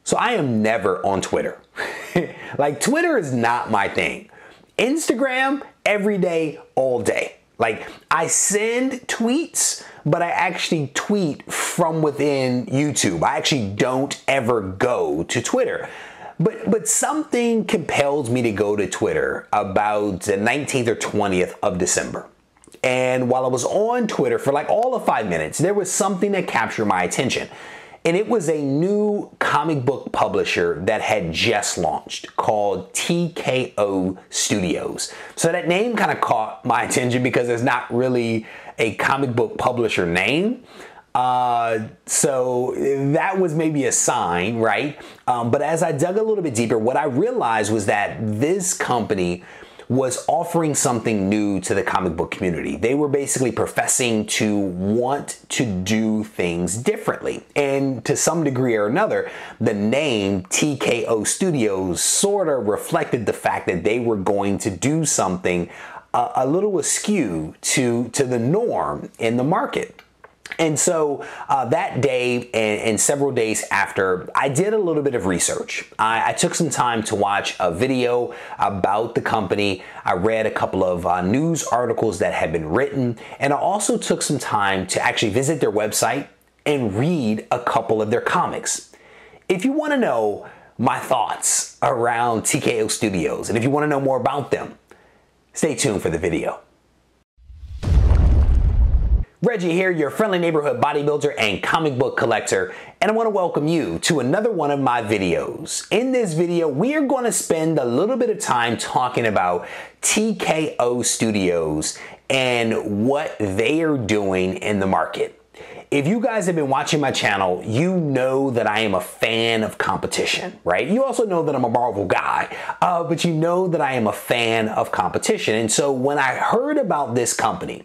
So I am never on Twitter. Like, Twitter is not my thing. Instagram, every day, all day. Like, I send tweets, but I actually tweet from within YouTube. I actually don't ever go to Twitter. But something compels me to go to Twitter about the 19th or 20th of December. And while I was on Twitter for like all of 5 minutes, there was something that captured my attention. And it was a new comic book publisher that had just launched called TKO Studios. So that name kind of caught my attention because it's not really a comic book publisher name. So that was maybe a sign, right? But as I dug a little bit deeper, what I realized was that this company was offering something new to the comic book community. They were basically professing to want to do things differently. And to some degree or another, the name TKO Studios sort of reflected the fact that they were going to do something a little askew to the norm in the market. And so that day and several days after, I did a little bit of research. I took some time to watch a video about the company. I read a couple of news articles that had been written, and I also took some time to actually visit their website and read a couple of their comics. If you want to know my thoughts around TKO Studios, and if you want to know more about them, stay tuned for the video. Reggie here, your friendly neighborhood bodybuilder and comic book collector, and I want to welcome you to another one of my videos. In this video, we are going to spend a little bit of time talking about TKO Studios and what they are doing in the market. If you guys have been watching my channel, you know that I am a fan of competition, right? You also know that I'm a Marvel guy, but you know that I am a fan of competition. And so when I heard about this company,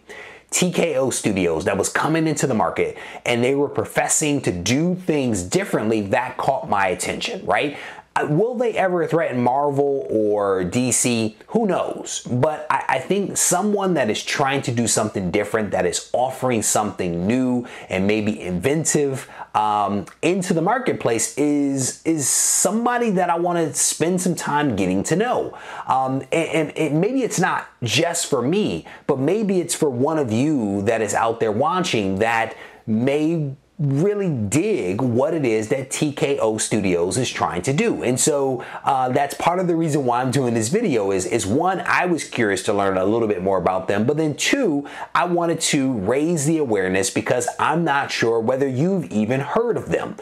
TKO Studios, that was coming into the market and they were professing to do things differently, that caught my attention, right? Will they ever threaten Marvel or DC? Who knows? But I think someone that is trying to do something different, that is offering something new and maybe inventive into the marketplace is somebody that I want to spend some time getting to know. And maybe it's not just for me, but maybe it's for one of you that is out there watching that may really dig what it is that TKO Studios is trying to do. And so that's part of the reason why I'm doing this video is one, I was curious to learn a little bit more about them, but then two, I wanted to raise the awareness because I'm not sure whether you've even heard of them.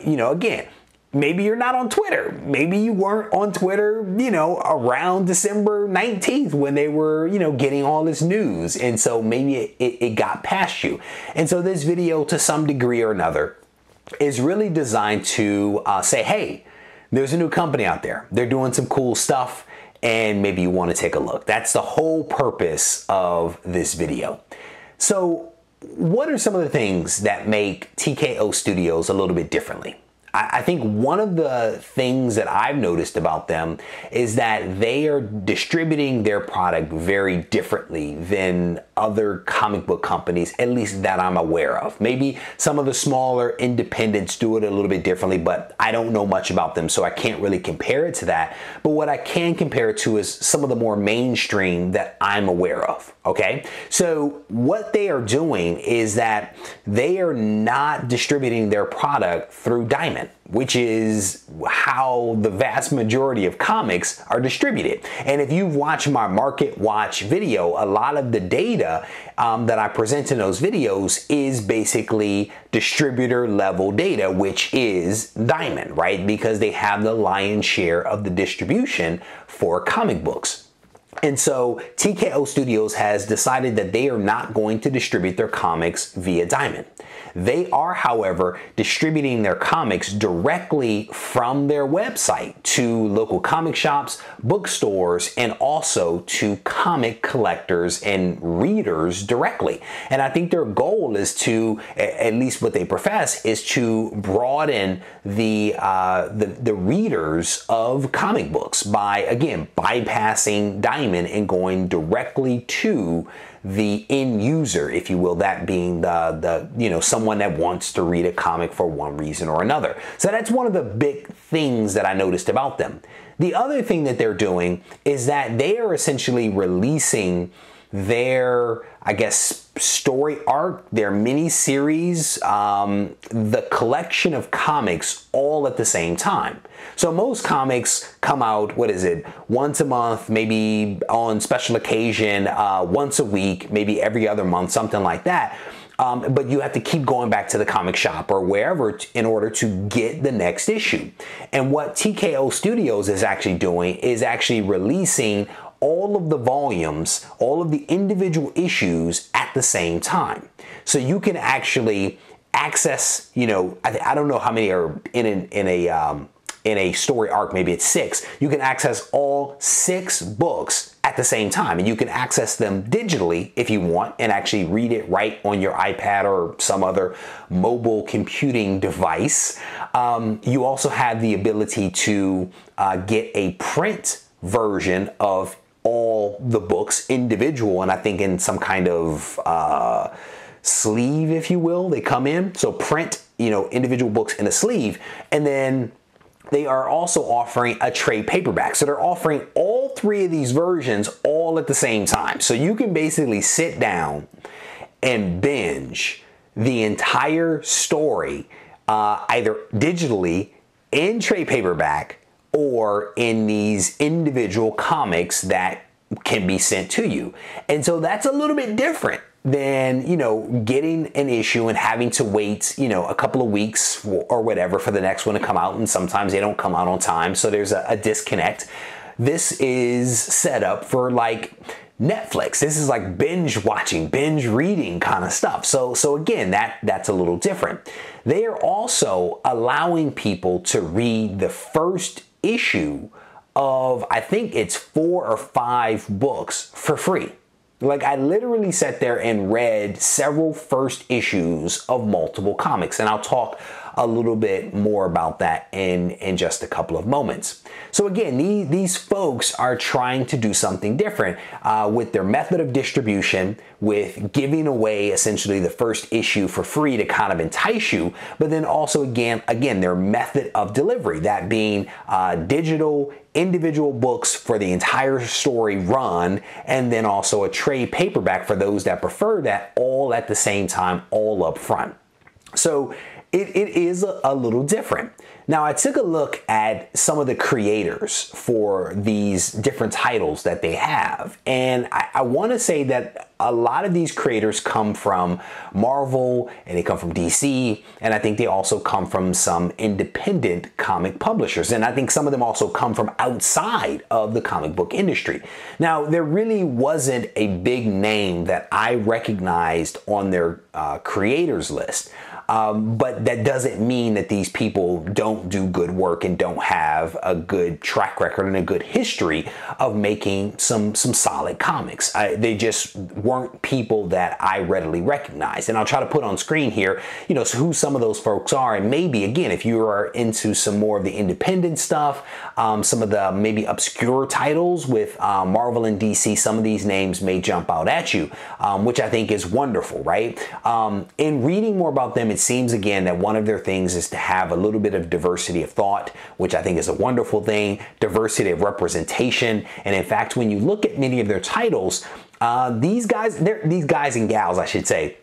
You know, again, maybe you're not on Twitter. Maybe you weren't on Twitter, you know, around December 19th when they were, you know, getting all this news. And so maybe it got past you. And so this video, to some degree or another, is really designed to say, hey, there's a new company out there. They're doing some cool stuff, and maybe you want to take a look. That's the whole purpose of this video. So what are some of the things that make TKO Studios a little bit differently? I think one of the things that I've noticed about them is that they are distributing their product very differently than other comic book companies, at least that I'm aware of. Maybe some of the smaller independents do it a little bit differently, but I don't know much about them, so I can't really compare it to that. But what I can compare it to is some of the more mainstream that I'm aware of, okay? So what they are doing is that they are not distributing their product through Diamond, which is how the vast majority of comics are distributed. And if you've watched my Market Watch video, a lot of the data that I present in those videos is basically distributor level data, which is Diamond, right? Because they have the lion's share of the distribution for comic books. And so TKO Studios has decided that they are not going to distribute their comics via Diamond. They are, however, distributing their comics directly from their website to local comic shops, bookstores, and also to comic collectors and readers directly. And I think their goal is to, at least what they profess, is to broaden the readers of comic books by, again, bypassing Diamond consignment and going directly to the end user, if you will, that being the someone that wants to read a comic for one reason or another. So that's one of the big things that I noticed about them. The other thing that they're doing is that they are essentially releasing their, I guess, story arc, their mini series, the collection of comics all at the same time. So most comics come out, what is it, once a month, maybe on special occasion, once a week, maybe every other month, something like that. But you have to keep going back to the comic shop or wherever in order to get the next issue. And what TKO Studios is actually doing is actually releasing all of the volumes, all of the individual issues at the same time. So you can actually access, I don't know how many are in a story arc, maybe it's 6. You can access all 6 books at the same time, and you can access them digitally if you want and actually read it right on your iPad or some other mobile computing device. You also have the ability to get a print version of all the books individual, and I think in some kind of sleeve, if you will, they come in. So print, individual books in a sleeve, and then they are also offering a trade paperback. So they're offering all 3 of these versions all at the same time. So you can basically sit down and binge the entire story, either digitally in trade paperback or in these individual comics that can be sent to you. And so that's a little bit different than, getting an issue and having to wait, a couple of weeks or whatever for the next one to come out. And sometimes they don't come out on time. So there's a disconnect. This is set up for like Netflix. This is like binge watching, binge reading kind of stuff. So again, that's a little different. They are also allowing people to read the first issue of, I think it's 4 or 5 books for free. Like, I literally sat there and read several first issues of multiple comics, and I'll talk a little bit more about that in just a couple of moments. So again, these folks are trying to do something different with their method of distribution, with giving away essentially the first issue for free to kind of entice you, but then also again their method of delivery, that being digital individual books for the entire story run, and then also a trade paperback for those that prefer that, all at the same time, all up front. So it is a little different. Now, I took a look at some of the creators for these different titles that they have, and I want to say that a lot of these creators come from Marvel, and they come from DC, and I think they also come from some independent comic publishers, and I think some of them also come from outside of the comic book industry. Now, there really wasn't a big name that I recognized on their creators list. But that doesn't mean that these people don't do good work and don't have a good track record and a good history of making some solid comics. They just weren't people that I readily recognized. And I'll try to put on screen here, so who some of those folks are. And maybe, again, if you are into some more of the independent stuff, some of the maybe obscure titles with Marvel and DC, some of these names may jump out at you, which I think is wonderful, right? In reading more about them, it seems again that one of their things is to have a little bit of diversity of thought, which I think is a wonderful thing, diversity of representation. And in fact, when you look at many of their titles, these guys and gals, I should say,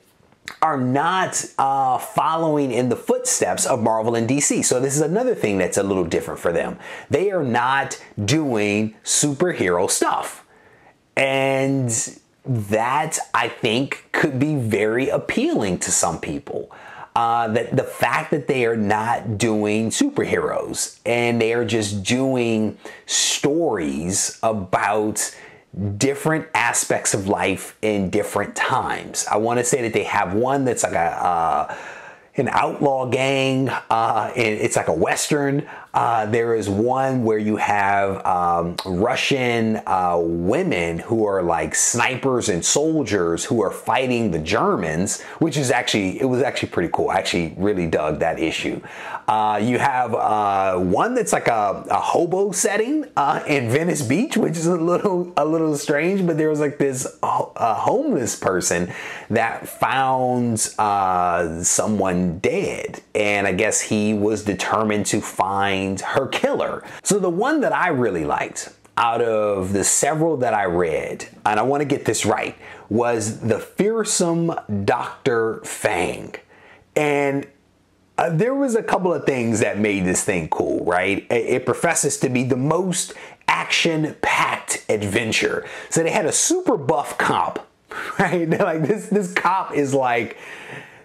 are not following in the footsteps of Marvel and DC. So this is another thing that's a little different for them. They are not doing superhero stuff. And that, I think, could be very appealing to some people. That the fact that they are not doing superheroes and they are just doing stories about different aspects of life in different times. I want to say that they have one that's like an outlaw gang. It's like a Western. There is one where you have Russian women who are like snipers and soldiers who are fighting the Germans, which is it was actually pretty cool. I actually really dug that issue. You have one that's like a hobo setting in Venice Beach, which is a little strange, but there was like this homeless person that found someone dead, and I guess he was determined to find her killer. So the one that I really liked out of the several that I read, and I want to get this right, was The Fearsome Dr. Fang. And there was a couple of things that made this thing cool, right? It professes to be the most action-packed adventure. So they had a super buff cop, right? Like this cop is like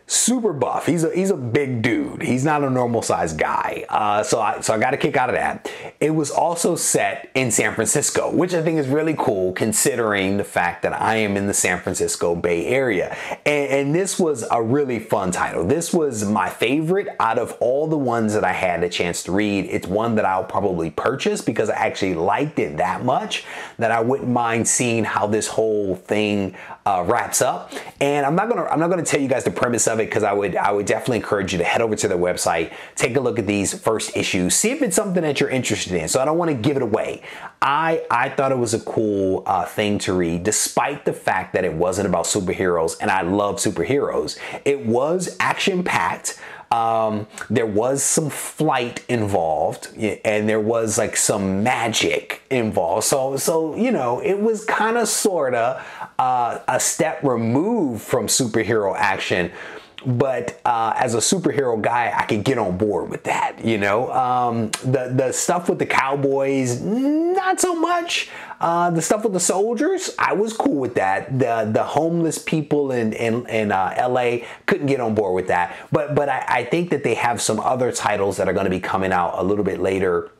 super buff. He's a big dude. He's not a normal sized guy. So I got a kick out of that. It was also set in San Francisco, which I think is really cool considering the fact that I am in the San Francisco Bay Area. And this was a really fun title. This was my favorite out of all the ones that I had a chance to read. It's one that I'll probably purchase because I actually liked it that much that I wouldn't mind seeing how this whole thing wraps up. And I'm not gonna tell you guys the premise of it because I would definitely encourage you to head over to their website, take a look at these first issues, see if it's something that you're interested in. So I don't want to give it away. I thought it was a cool thing to read, despite the fact that it wasn't about superheroes, and I love superheroes. It was action-packed. There was some flight involved, and there was like some magic involved. So you know, it was kind of sorta a step removed from superhero action. But as a superhero guy, I could get on board with that, you know. The stuff with the cowboys, not so much. The stuff with the soldiers, I was cool with that. The homeless people in LA, couldn't get on board with that. But I think that they have some other titles that are going to be coming out a little bit later.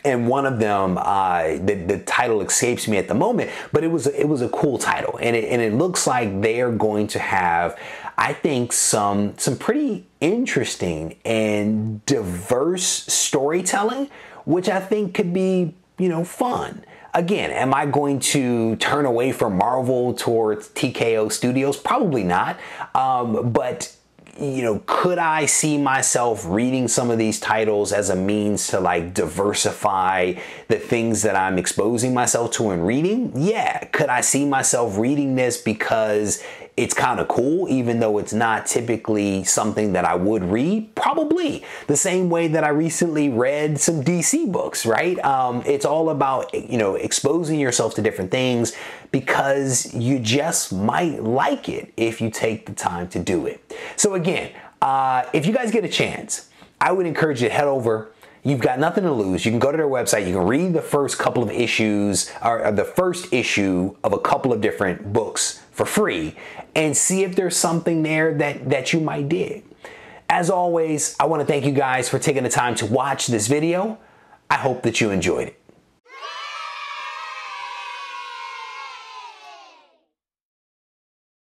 And one of them, the title escapes me at the moment, but it was a cool title, and it looks like they are going to have, I think, some pretty interesting and diverse storytelling, which I think could be, you know, fun. Again, am I going to turn away from Marvel towards TKO Studios? Probably not, but you know, could I see myself reading some of these titles as a means to like diversify the things that I'm exposing myself to and reading? Yeah. Could I see myself reading this because it's kind of cool, even though it's not typically something that I would read? Probably. The same way that I recently read some DC books, right? It's all about, you know, exposing yourself to different things because you just might like it if you take the time to do it. So again, if you guys get a chance, I would encourage you to head over. You've got nothing to lose. You can go to their website. You can read the first couple of issues, or the first issue of a couple of different books for free, and see if there's something there that you might dig. As always, I want to thank you guys for taking the time to watch this video. I hope that you enjoyed it.